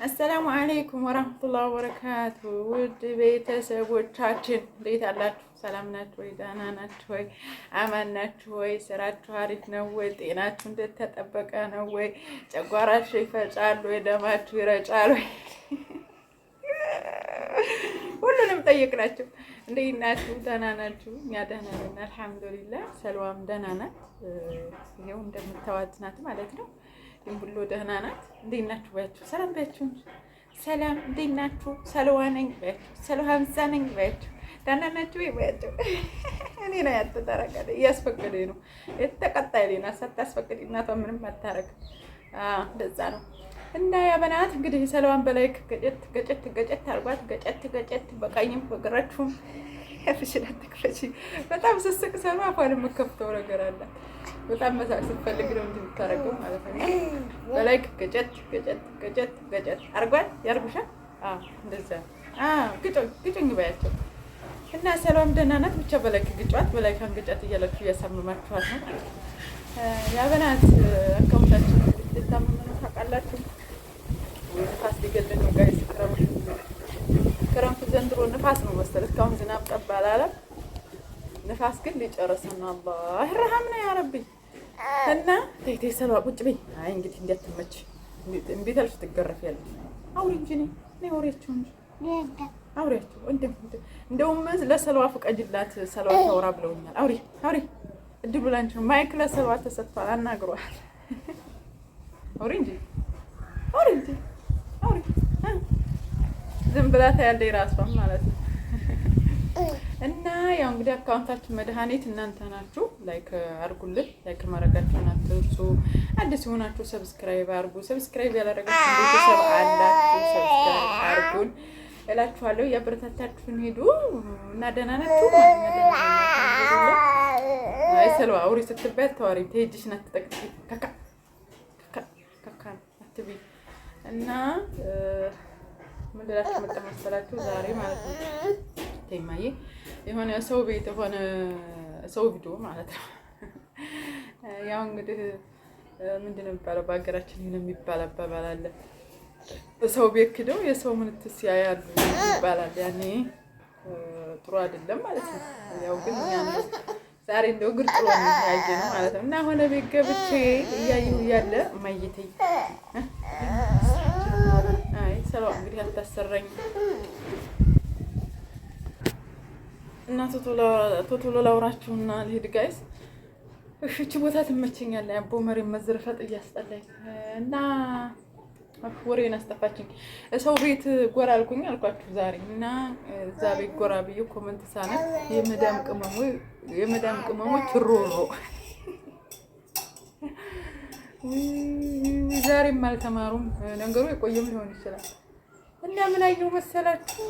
አሰላሙ አለይኩም ወራህመቱላሂ ወበረካቱ። ውድ ቤተሰቦቻችን እንዴት አላችሁ? ሰላም ናችሁ ወይ? ደህና ናችሁ ወይ? አማን ናችሁ ወይ? ስራችሁ አሪፍ ነው ወይ? ጤናችሁ እንደተጠበቀ ነው ወይ? ጨጓራችሁ ይፈጫል ወይ? ደማችሁ ይረጫል ወይ? ሁሉንም ጠየቅናችሁ። እንዴት ናችሁ? ደህና ናችሁ? እኛ ደህና ነን አልሐምዱሊላህ። ሰልዋም ደህና ናት። ይኸው እንደምታዋት ናት ማለት ነው። ሁሉ ደህና ናት። እንዴት ናችሁ ባያችሁ? ሰላም ባያችሁ? ሰላም እንዴት ናችሁ? ሰልዋ ነኝ ባያችሁ? ሰልዋ ሀምሳ ነኝ ባያችሁ? ደህና ናችሁ ባያችሁ? እኔ ነው ያተጠረቀደ እያስፈቀደኝ ነው የተቀጣይ ሌና ሳታስፈቅድ እናቷ ምንም አታረግም። እንደዛ ነው። እና ያ በናት እንግዲህ ሰልዋን በላይ ገጨት አርጓት ገጨት በቃኝም በግራችሁም ፍሽላት ትክፈቺ። በጣም ስስቅ ሰማ አፏን የምከፍተው ነገር አለ። በጣም መሳቅ ስትፈልግ ነው እንዴ የምታረገው ማለት ነው። በላይ ገጨት አርጓት ያርጉሻ። እንደዛ ግጭኝ ባያቸው እና ሰላም ደህና ናት። ብቻ በላይ ግጫት በላይ ካንገጫት እያላችሁ እያሳመማችኋት ነው። ያ በናት አካውንታችን ልታመሙ ነው ታውቃላችሁ። ንፋስ ሊገለን ነው ጋይስ። ክረምቱ ዘንድሮ ንፋስ ነው መሰለህ። እስካሁን ዝናብ ጠብ አላለም። ንፋስ ግን ሊጨርሰን ነው። አላህ ይርሐምና ያ ረቢ። እና ተይ ሰልዋ ቁጭ በይ። አይ እንግዲህ እንዲያትመች እምቢ ተልሽ ትገረፊያለሽ። አውሪ እንጂ ነይ አውሪያቸው እንጂ አውሪያቸው። እንደውም ለሰልዋ ፍቀጅላት ሰልዋ ታውራ ብለውኛል። አውሪ እድሉ ላንቺ ነው። ማይክ ለሰልዋ ተሰጥቷል። አናግሯል። አውሪ እንጂ ዝም ብላ ታያለች ራሷን ማለት ነው። እና ያው እንግዲህ አካውንታችን መድኃኒት እናንተ ናችሁ። ላይክ አድርጉልን። ላይክ ማድረጋችሁን አትርሱ። አዲስ የሆናችሁ ሰብስክራይብ አድርጉ። ሰብስክራይብ ያላደረጋችሁ ቤተሰብ አላችሁ ሰብስክራይብ አድርጉን እላችኋለሁ። ያበረታታችሁን ሄዱ እና ደህና ናችሁ ማለት ነው። አይ ሰልዋ አውሪ ስትባይ ተዋሪ ትሄጂሽ ናት ተጠቅቂ ካካ አትቢ እና ምን ልላችሁ መጣ መሰላችሁ ዛሬ ማለት ነው። ተይማዬ የሆነ ሰው ቤት የሆነ ሰው ቪዲዮ ማለት ነው። ያው እንግዲህ ምንድን ነው የሚባለው በሀገራችን ምን የሚባል አባባል አለ። ሰው ቤት ሄደው የሰው ምንትስ ያያሉ ይባላል። ያኔ ጥሩ አይደለም ማለት ነው። ያው ግን ያኔ ዛሬ እንደው ግልጽ ነው ያየነው ማለት ነው። እና ሆነ ቤት ገብቼ እያየሁ እያለ ማይተይ አይ ሰላም እንግዲህ አታሰራኝ እና ቶቶሎ ላውራችሁና ልሂድ ጋይስ። እሺ ቦታ ትመቸኛለህ። አቦ መሬት መዝረፈጥ እያስጠላኝ እና ወሬን አስጠፋችኝ። ሰው ቤት ጎራ አልኩኝ አልኳችሁ ዛሬ እና እዛ ቤት ጎራ ብዬ ኮመንት ሳነብ የመዳም ቅመሞች ሮሮ ዛሬም አልተማሩም። ነገሩ የቆየም ሊሆን ይችላል። እና ምን አየሁ መሰላችሁ?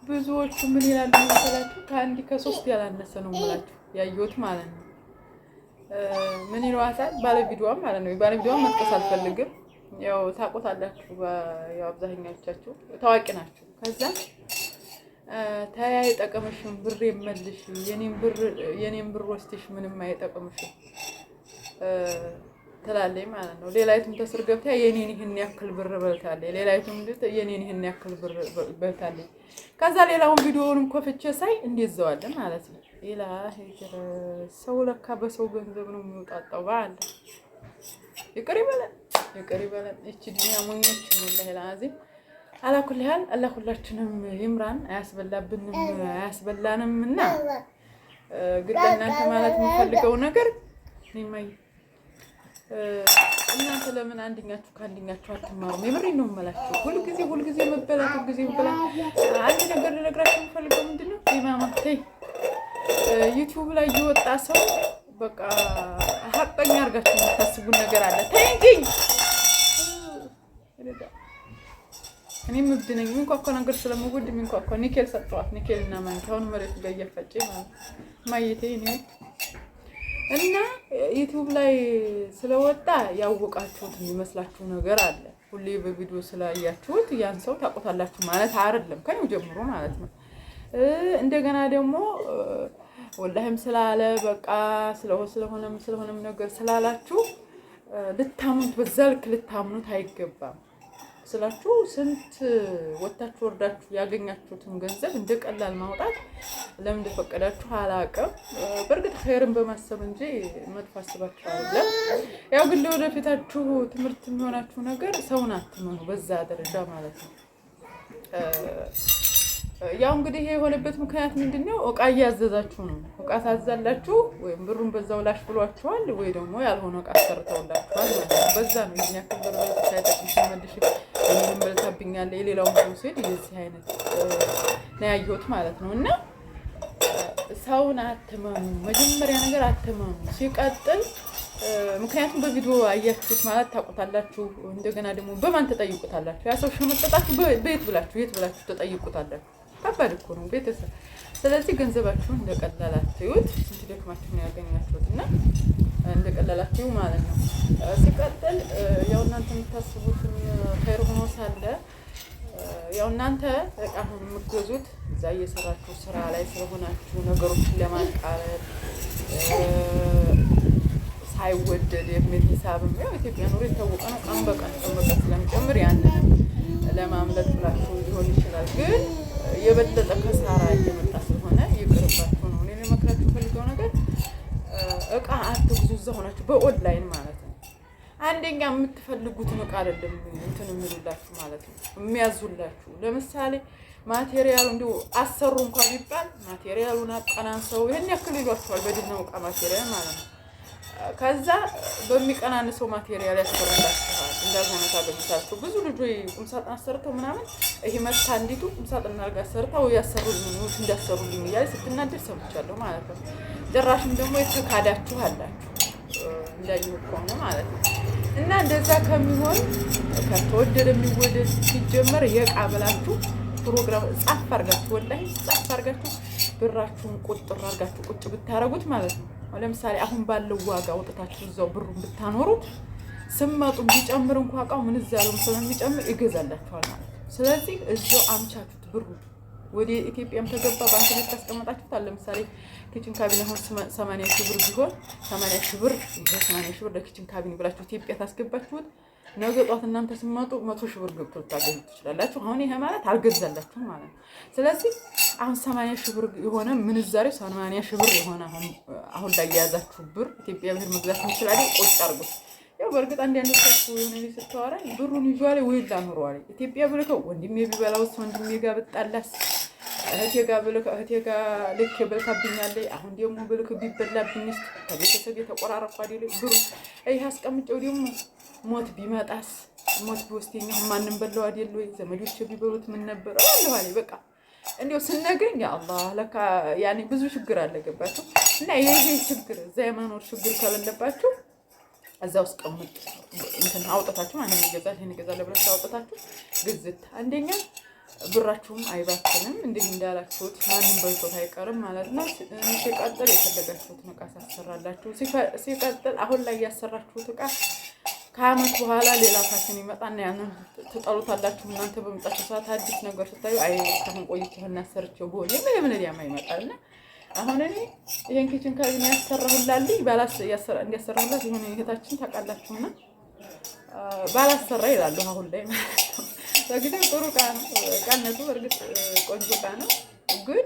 ብዙዎቹ ምን ይላሉ መሰላችሁ? ከአንድ ከሶስት ያላነሰ ነው የምላችሁ ያየሁት ማለት ነው። ምን ይሏታል ባለቪዲዮዋ ማለት ነው። ባለቪዲዮዋ መጥቀስ አልፈልግም። ያው ታውቁታላችሁ። ያው አብዛኛዎቻችሁ ታዋቂ ናችሁ። ከዛ ታያ አይጠቅምሽም ብር የመልሽ የኔን ብር ወስደሽ ምንም አይጠቅምሽም ትላለች ማለት ነው። ሌላይቱም ተስር ገብታ የኔን ይሄን ያክል ብር በልታለች። ሌላይቱም የኔን ይሄን ያክል ብር በልታለች። ከዛ ሌላውን ቪዲዮውንም ኮፍቼ ሳይ እንደዛው አለ ማለት ነው። ኢላሂ ሰው ለካ በሰው ገንዘብ ነው የሚወጣጣው። ባለ ይቅር ይበለን። እቺ ዱንያ ሞኞች ነው ለላዚ አላኩል ያህል አላህ ሁላችንም ይምራን። አያስበላብንም አያስበላንም። እና ግን እናንተ ማለት የምፈልገው ነገር ነይማይ እናንተ ለምን አንደኛችሁ ከአንደኛችሁ አትማሩም? የምሬን ነው የምላችሁ። ሁልጊዜ መበላት አንድ ነገር ልነግራችሁ የምፈልገው ምንድነው ኢማማ ተይ ዩቲዩብ ላይ እየወጣ ሰው በቃ ሀቀኛ አድርጋችሁ የምታስቡን ነገር አለ። ተይ እንጂ እኔም እብድ ነኝ። የሚንኳኳ ነገር ስለምወድ የሚንኳኳ ኒኬል ሰጠዋት። ኒኬል እና ማንኪያውን መሬት ጋር እያፈጨ ማለት ማየቴ ነው። እና ዩቲዩብ ላይ ስለወጣ ያወቃችሁት የሚመስላችሁ ነገር አለ። ሁሌ በቪዲዮ ስላያችሁት ያን ሰው ታውቁታላችሁ ማለት አይደለም፣ ከኔው ጀምሮ ማለት ነው። እንደገና ደግሞ ወላሂም ስላለ በቃ ስለሆነም ነገር ስላላችሁ ልታምኑት በዛ ልክ ልታምኑት አይገባም። ስላችሁ ስንት ወታችሁ ወርዳችሁ ያገኛችሁትን ገንዘብ እንደ ቀላል ማውጣት ለምን እንደፈቀዳችሁ አላውቅም። በእርግጥ ኸይርን በማሰብ እንጂ መጥፎ አስባችሁ አይደለም። ያው ግን ለወደፊታችሁ ትምህርት የሚሆናችሁ ነገር ሰውን አትመኑ በዛ ደረጃ ማለት ነው። ያው እንግዲህ ይሄ የሆነበት ምክንያት ምንድነው? እቃ እያዘዛችሁ ነው። እቃ ታዛላችሁ ወይም ብሩን በዛው ላሽ ብሏችኋል ወይ ደግሞ ያልሆነ እቃ ሰርተውላችኋል ማለት ነው። በዛ ነው ይሄን ያክል ብር ሳይጠቅምሽ መልሽ ምንም በልታብኛለ የሌላውን ሰው ሲሄድ የዚህ አይነት ነው ያየሁት ማለት ነው። እና ሰውን አትመኑ፣ መጀመሪያ ነገር አትመኑ። ሲቀጥል ምክንያቱም በቪዲዮ አያችሁት ማለት ታውቁታላችሁ። እንደገና ደግሞ በማን ተጠይቁታላችሁ? ያ ሰው ሸመጠጣችሁ በየት ብላችሁ ተጠይቁታላችሁ? ከባድ እኮ ነው ቤተሰብ። ስለዚህ ገንዘባችሁን እንደቀላላችሁት ስንት ደክማችሁ ነው ያገኛችሁት እና እንደቀላላችሁ ማለት ነው። ሲቀጥል ያው እናንተ የምታስቡትን ኸይር ሆኖ ሳለ ያው እናንተ አሁን የምትገዙት እዛ እየሰራችሁ ስራ ላይ ስለሆናችሁ ነገሮችን ለማቃለል ሳይወደድ የሚል ሂሳብም ያው ኢትዮጵያ ኑሮ የታወቀ ነው። ቀን በቀን ስለሚጨምር ያንን ለማምለጥ ብላችሁ ሊሆን ይችላል። ግን የበለጠ ከሳራ እየመጣ ስለሆነ ይቅርባችሁ ነው። እኔ ለመክራችሁ ፈልገው ነገር እቃ አትግዙ እዛ ሆናችሁ በኦንላይን ማለት ነው። አንደኛ የምትፈልጉትን እቃ አይደለም እንትን የሚሉላችሁ ማለት ነው የሚያዙላችሁ። ለምሳሌ ማቴሪያሉ እንዲሁ አሰሩ እንኳን ቢባል ማቴሪያሉን አቀናንሰው ይሄን ያክል ይሏችኋል። በድነው እቃ ማቴሪያል ማለት ነው። ከዛ በሚቀናንሰው ማቴሪያል ያሰሩላችኋል። እንዳልሆነ ታገኙታችሁ። ብዙ ልጆች ቁምሳጥን አሰርተው ምናምን ይሄ መታ እንዲቱ ቁምሳጥን አድርጋ አሰርተው ያሰሩልኝ እንዳሰሩልኝ እያለ ስትናደድ ሰምቻለሁ ማለት ነው። ጭራሽም ደግሞ የተካዳችሁ አላችሁ እንዳየሁ ከሆነ ማለት ነው። እና እንደዛ ከሚሆን ከተወደደ የሚወደድ ሲጀመር የቃ ብላችሁ ፕሮግራም ጻፍ አድርጋችሁ ወላሂ ጻፍ አድርጋችሁ ብራችሁን ቁጥር አድርጋችሁ ቁጭ ብታረጉት ማለት ነው። ለምሳሌ አሁን ባለው ዋጋ ወጥታችሁ እዛው ብሩን ብታኖሩት ስመጡ ቢጨምር እንኳን እቃው ምን እዛው ስለሚጨምር ይገዛላችኋል ማለት ነው። ስለዚህ እዛው አምቻችሁት ብሩ ወደ ኢትዮጵያም ተገባ ባንክ ቤት ታስቀምጣችሁት። ለምሳሌ ኪችን ካቢኔ አሁን 80 ሺህ ብር ቢሆን 80 ሺህ ብር ይሄ 80 ሺህ ብር ለኪችን ካቢኔ ብላችሁ ኢትዮጵያ ታስገባችሁት። ነገ ጧት እናንተ ስመጡ 100 ሺህ ብር ገብቶ ታገኙ ትችላላችሁ። አሁን ይሄ ማለት አልገዛላችሁም ማለት ነው። ስለዚህ አሁን 80 ሺህ ብር የሆነ ምንዛሬ 80 ሺህ ብር የሆነ አሁን ላይ የያዛችሁ ብር ኢትዮጵያ ብር መግዛት ይችላል። ቆጭ አድርጉት። ያው በእርግጥ አንዳንድ ሰው የሆነ ልጅ ስትወራ ብሩን ይዟል ወይ ላኑሯል ኢትዮጵያ ብልከው ወንድሜ ቢበላውስ ወንድሜ ጋር ብጣላስ እህቴ ጋር ብልከው እህቴ ጋር ልክ በልካብኛለች። አሁን ደግሞ ብልክ ቢበላብኝስ ከቤተሰብ የተቆራረኩ አይደል ብሩ ይሄ አስቀምጨው ደግሞ ሞት ቢመጣስ ሞት ቢወስደኝ ማንንም በለው አይደል ወይ ዘመዶች ቢበሉት ምን ነበር አለው አለ። በቃ እንዴው ስነግረኝ ያ አላህ ለካ ያኔ ብዙ ችግር አለ ገባችሁ። እና ይሄ ችግር እዛ የመኖር ችግር ከሌለባችሁ እዛው አስቀምጡ እንትን አውጣታችሁ ማንም ይገዛል ይሄን ይገዛል ብላችሁ አውጣታችሁ ግዝት። አንደኛ ብራችሁም አይባክንም እንዴ እንዳላችሁት ማንም በልቶት አይቀርም ማለት ነው። ሲቀጥል የፈለጋችሁትን እቃ ታሰራላችሁ። ሲቀጥል አሁን ላይ ያሰራችሁት እቃ ከአመት በኋላ ሌላ ፋሽን ይመጣና ያንን ትጠሉታላችሁ። እናንተ በመጣችሁ ሰዓት አዲስ ነገር ስታዩ አይ እስካሁን ቆይቼና ሰርቼው በሆነ ምን ያማ ይመጣልና አሁን እኔ ይሄን ኪችን ካቢኔ ያሰራሁላልኝ ባላስ እንዲያሰራሁላት ይሄን እህታችን ታውቃላችሁና ባላሰራ ይላሉ አሁን ላይ ማለት ነው። በግዴታ ጥሩ ዕቃ ነው። ዕቃነቱ በእርግጥ ቆንጆ ዕቃ ነው፣ ግን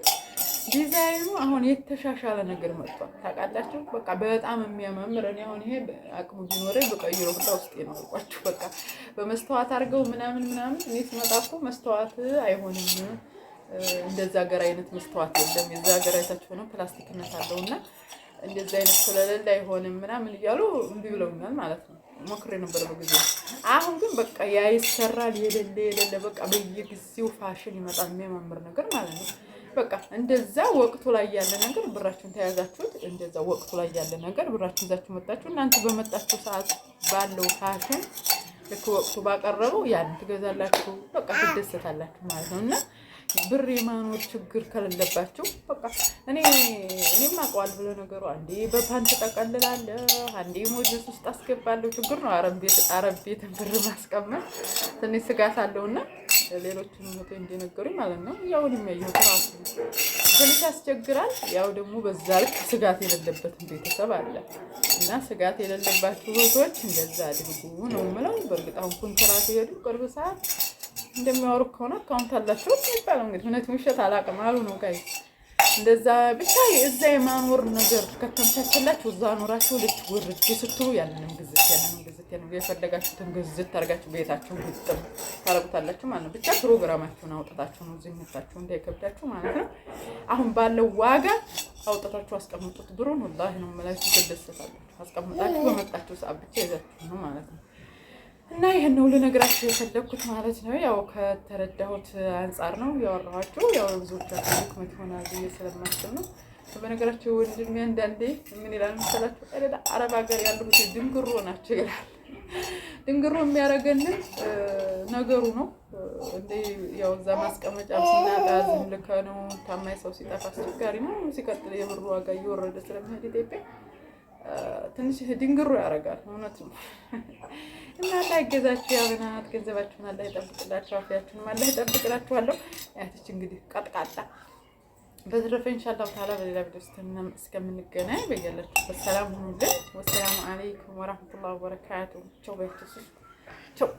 ዲዛይኑ አሁን የተሻሻለ ነገር መጥቷል። ታውቃላችሁ በቃ በጣም የሚያማምር እኔ አሁን ይሄ አቅሙ ቢኖረኝ በቀይሮ ብቻ ውስጥ ነው አልቋችሁ። በቃ በመስተዋት አድርገው ምናምን እኔ ስመጣ እኮ መስተዋት አይሆንም እንደዛ ሀገር አይነት መስተዋት የለም። የዛ ሀገር አይታችሁ ነው ፕላስቲክነት አለውና እንደዛ አይነት ስለሌለ አይሆንም ምናምን እያሉ እምቢ ብለውኛል ማለት ነው። ሞክሬ ነበር በጊዜው። አሁን ግን በቃ ያ ይሰራል የሌለ በቃ በየጊዜው ፋሽን ይመጣል የሚያማምር ነገር ማለት ነው። በቃ እንደዛ ወቅቱ ላይ ያለ ነገር ብራችሁን ተያዛችሁት፣ እንደዛ ወቅቱ ላይ ያለ ነገር ብራችሁን ይዛችሁ መጣችሁ። እናንተ በመጣችሁ ሰዓት ባለው ፋሽን ልክ ወቅቱ ባቀረበው ያን ትገዛላችሁ፣ በቃ ትደሰታላችሁ ማለት ነው። እና ብር የማኖር ችግር ከሌለባችሁ በቃ እኔም አውቀዋለሁ ብለ ነገሩ አንዴ በፓንት ጠቀልላለሁ፣ አንዴ ሞዴስ ውስጥ አስገባለሁ። ችግር ነው አረብ ቤት ብር ማስቀመጥ ትንሽ ስጋት አለውና ሌሎችን ሞቶ እንደነገሩኝ ማለት ነው። ያው የሚያየው ራሱ ትንሽ ያስቸግራል። ያው ደግሞ በዛ ልክ ስጋት የሌለበትን ቤተሰብ አለ እና ስጋት የሌለባችሁ እህቶች እንደዛ አድርጉ ነው የምለው። በእርግጥ አሁን ኮንትራት ሄዱ ቅርብ ሰዓት እንደሚያወሩ ከሆነ አካውንት አላቸው የሚባለው እንግዲህ እውነት ውሸት አላውቅም አሉ ነው ጋይ እንደዛ ብቻ እዛ የማኖር ነገር ከተመቻቸላችሁ እዛ ኖራችሁ ልትወርድ ስትሉ ያንንም ግዝት የፈለጋችሁትን ግዝት ታርጋችሁ ቤታችሁን ግጥም ታረጉታላችሁ ማለት ነው። ብቻ ፕሮግራማችሁን አውጥታችሁ ነው እዚህ መጣችሁ እንዳይከብዳችሁ ማለት ነው። አሁን ባለው ዋጋ አውጥታችሁ አስቀምጡት። ብሩን ወላሂ ነው የምላችሁ ትደሰታላችሁ። አስቀምጣችሁ በመጣችሁ ሰዓት ብቻ ይዛችሁ ነው ማለት ነው። እና ይሄን ነው ልነግራችሁ የፈለኩት ማለት ነው። ያው ከተረዳሁት አንጻር ነው ያወራኋችሁ። ያው ብዙዎቻችሁ ህክመት ይሆናል ብዬ ስለማስብ ነው። በነገራችሁ ወንድሜ አንዳንዴ ምን ይላል መሰላችሁ? አይደል አረብ ሀገር ያሉት ድንግሮ ናቸው ይላል። ድንግሮ የሚያደርገንን ነገሩ ነው እንዴ። ያው እዛ ማስቀመጫ ስናጣ ዝም ልከ ነው። ታማኝ ሰው ሲጠፋ አስቸጋሪ ነው። ሲቀጥል የብሩ ዋጋ እየወረደ ስለሚሄድ ኢትዮጵያ ትንሽ ድንግሮ ያደርጋል። እውነት ነው። እና አላህ ይገዛችሁ። ያበናት ገንዘባችሁን አላህ ይጠብቅላችሁ። አፍያችሁን አላህ ይጠብቅላችኋለሁ። ያትች እንግዲህ ቀጥቃጣ በተረፈ ኢንሻአላህ ተዓላ በሌላ ቪዲዮ እስከምንገናኝ በያላችሁበት ሰላም ሁኑልን። ወሰላሙ አለይኩም ወራህመቱላሂ ወበረካቱሁ። ቻው።